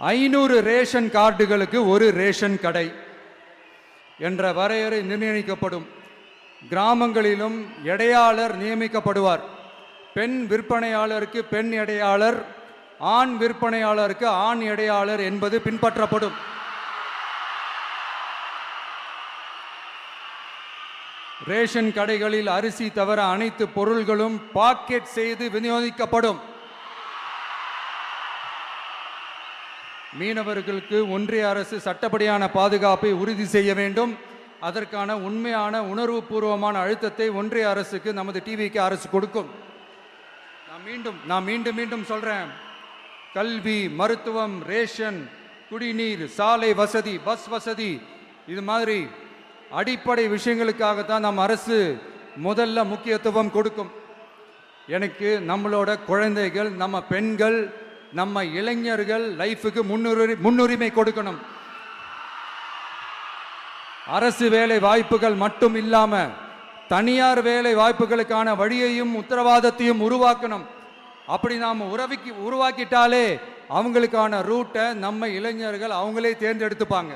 500 ration கார்டுகளுக்கு ஒரு ration கடை என்ற வரையறை நிர்ணயிக்கப்படும். கிராமங்களிலும் எடையாளர் நியமிக்கப்படுவார். பெண் விற்பனையாளருக்கு பெண் எடையாளர், ஆண் விற்பனையாளருக்கு ஆண் எடையாளர் என்பது பின்பற்றப்படும். ரேஷன் கடைகளில் அரிசி தவிர அனைத்து பொருள்களும் பாக்கெட் செய்து விநியோகிக்கப்படும். மீனவர்களுக்கு ஒன்றிய அரசு சட்டப்படியான பாதுகாப்பை உறுதி செய்ய வேண்டும். அதற்கான உண்மையான உணர்வுபூர்வமான அழுத்தத்தை ஒன்றிய அரசுக்கு நமது டிவிக்கு அரசு கொடுக்கும். நான் மீண்டும் சொல்றேன். கல்வி, மருத்துவம், ரேஷன், குடிநீர், சாலை வசதி, பஸ் வசதி, இது மாதிரி அடிப்படை விஷயங்களுக்காகத்தான் நம் அரசு முதல்ல முக்கியத்துவம் கொடுக்கும். எனக்கு நம்மளோட குழந்தைகள், நம்ம பெண்கள், நம்ம இளைஞர்கள் லைஃபுக்கு முன்னுரிமை கொடுக்கணும். அரசு வேலை வாய்ப்புகள் மட்டும் இல்லாம தனியார் வேலை வாய்ப்புகளுக்கான வழியையும் உத்தரவாதத்தையும் உருவாக்கணும். அப்படி நாம் உருவாக்கிட்டாலே அவங்களுக்கான ரூட்டை நம்ம இளைஞர்கள் அவங்களே தேர்ந்தெடுத்துப்பாங்க.